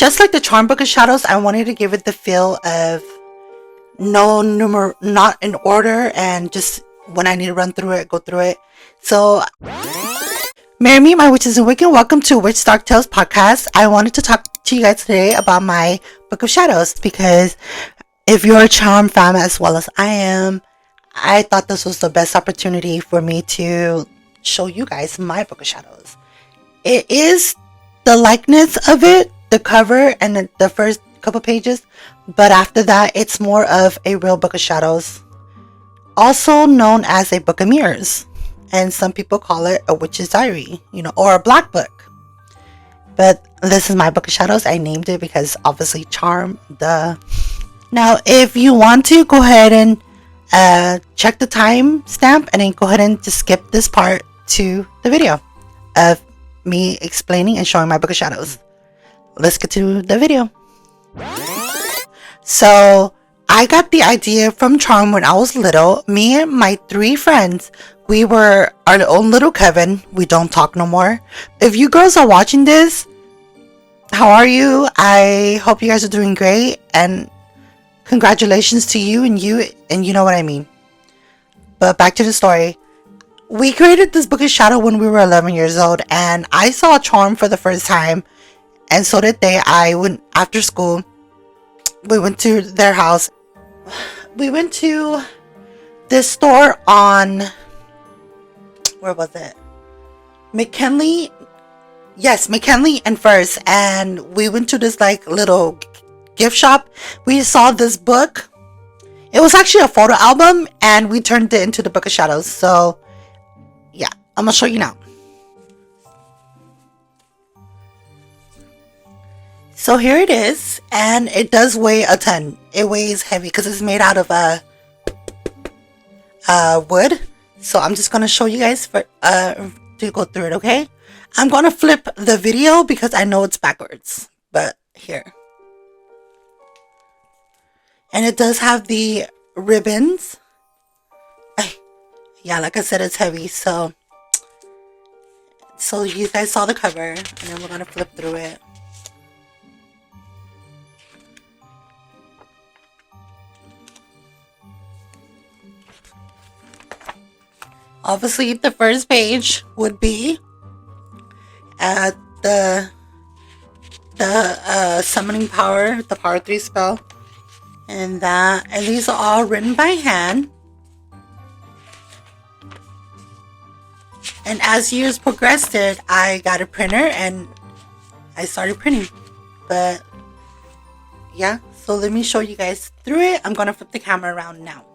Just like the Charm Book of Shadows, I wanted to give it the feel of not in order, and just when I need to run through it, go through it. So, marry me, my witches and Wiccan. Welcome to Witch Dark Tales podcast. I wanted to talk to you guys today about my Book of Shadows because if you're a Charm fan as well as I am, I thought this was the best opportunity for me to show you guys my Book of Shadows. It is the likeness of it, the cover and the first couple pages, but after that it's more of a real Book of Shadows, also known as a Book of Mirrors, and some people call it a witch's diary, or a black book. But this is my Book of Shadows. I named it because obviously charm, duh. Now if you want to, go ahead and check the time stamp and then go ahead and just skip this part to the video of me explaining and showing my Book of Shadows. Let's get to the video. So I got the idea from Charm when I was little. Me and my 3 friends, we were our own little coven. We don't talk no more. If you girls are watching this, how are you? I hope you guys are doing great, and congratulations to you, and you know what I mean. But back to the story. We created this Book of Shadow when we were 11 years old, and I saw Charm for the first time, and so did they. I went after school. We went to their house. We went to this store on, where was it? McKinley? Yes, McKinley and First, and we went to this little gift shop. We saw this book. It was actually a photo album, and we turned it into the Book of Shadows. So yeah, I'm gonna show you now. So here it is, and it does weigh a ton. It weighs heavy because it's made out of wood. So I'm just gonna show you guys to go through it. Okay, I'm gonna flip the video because I know it's backwards, but here. And it does have the ribbons. Yeah, like I said, it's heavy. So you guys saw the cover, and then we're gonna flip through it. Obviously, the first page would be the summoning power, the power 3 spell. And these are all written by hand. And as years progressed, I got a printer and I started printing. But yeah, so let me show you guys through it. I'm gonna flip the camera around now.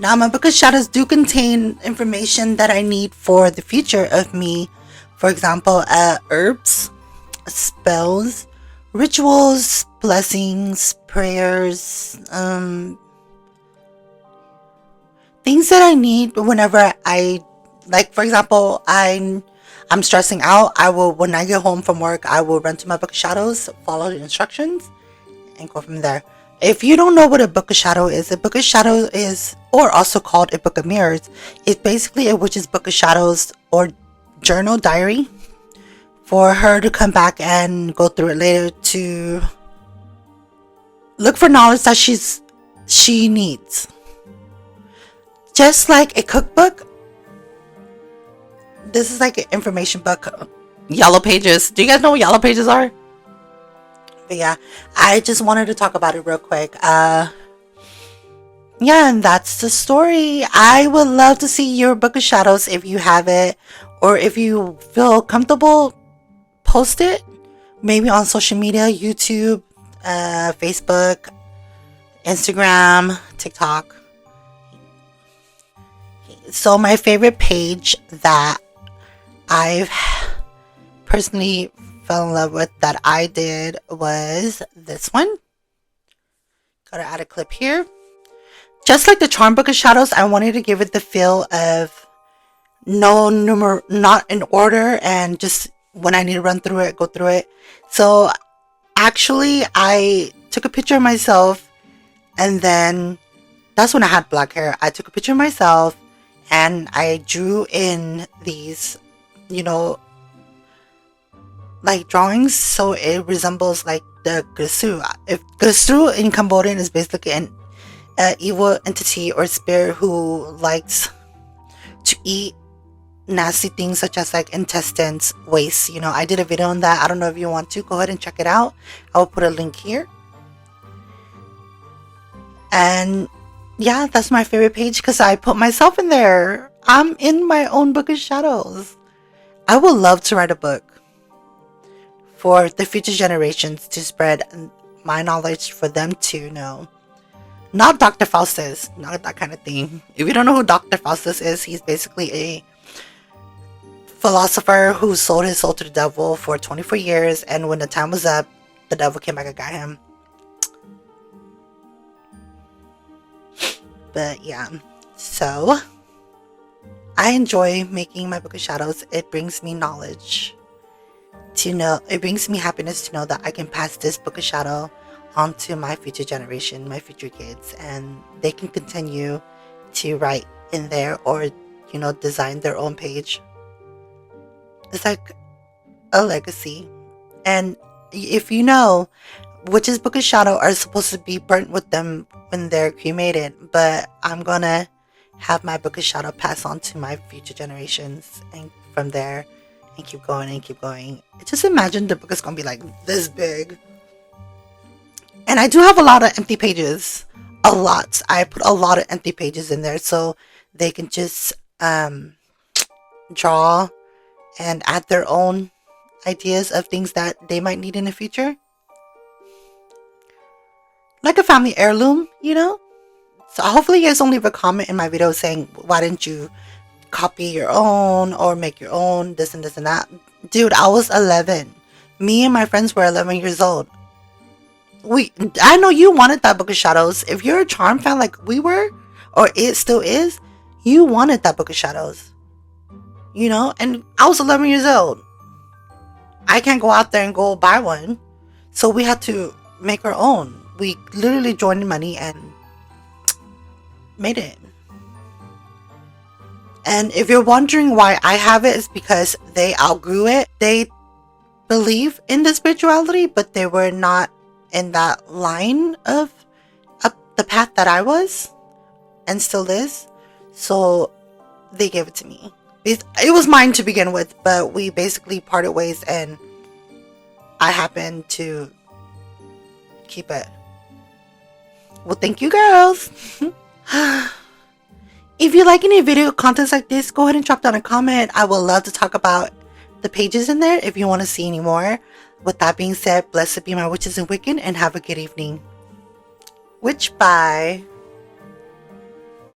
Now, my book of shadows do contain information that I need for the future of me. For example, herbs, spells, rituals, blessings, prayers, things that I need whenever like, for example, I'm stressing out. When I get home from work, I will run to my book of shadows, follow the instructions, and go from there. If you don't know what a book of shadow is, a book of shadow is, or also called a book of mirrors, it's basically a witch's book of shadows or journal diary for her to come back and go through it later to look for knowledge that she needs. Just like a cookbook, this is like an information book. Yellow pages. Do you guys know what yellow pages are? But yeah, I just wanted to talk about it real quick. Yeah, and that's the story. I would love to see your book of shadows if you have it, or if you feel comfortable, post it. Maybe on social media, YouTube, Facebook, Instagram, TikTok. So my favorite page that I've personally fell in love with that I did was this one. Gotta add a clip here. Just like the Charm Book of Shadows, I wanted to give it the feel of not in order, and just when I need to run through it, go through it. So actually, I took a picture of myself, and then that's when I had black hair. I took a picture of myself, and I drew in these, like drawings, so it resembles like the Krasue. If Krasue in Cambodian is basically an evil entity or spirit who likes to eat nasty things such as like intestines, waste. I did a video on that. I don't know if you want to go ahead and check it out. I will put a link here. And yeah, that's my favorite page because I put myself in there. I'm in my own book of shadows. I would love to write a book for the future generations to spread my knowledge for them to know. Not Dr. Faustus, not that kind of thing. If you don't know who Dr. Faustus is, he's basically a philosopher who sold his soul to the devil for 24 years, and when the time was up, the devil came back and got him. But yeah, so I enjoy making my book of shadows. It brings me knowledge to know. It brings me happiness to know that I can pass this book of shadow onto my future generation, my future kids, and they can continue to write in there or design their own page. It's like a legacy. And if you know, witches' book of shadow are supposed to be burnt with them when they're cremated, but I'm gonna have my book of shadow pass on to my future generations, and from there and keep going and keep going. Just imagine the book is gonna be like this big. And I do have a lot of empty pages. A lot. I put a lot of empty pages in there so they can just draw and add their own ideas of things that they might need in the future. Like a family heirloom, So hopefully you guys don't leave a comment in my video saying, why didn't you copy your own or make your own, this and this and that. Dude, I was 11. Me and my friends were 11 years old. I know you wanted that book of shadows. If you're a Charm fan like we were, or it still is, you wanted that book of shadows. And I was 11 years old. I can't go out there and go buy one. So we had to make our own. We literally joined money and made it. And if you're wondering why I have it, it's because they outgrew it. They believe in the spirituality, but they were not in that line of up the path that I was and still is. So they gave it to me. It was mine to begin with, but we basically parted ways and I happened to keep it. Well, thank you, girls. If you like any video contents like this, go ahead and drop down a comment. I would love to talk about the pages in there if you want to see any more. With that being said, blessed be my witches and Wiccan, and have a good evening. Witch, bye.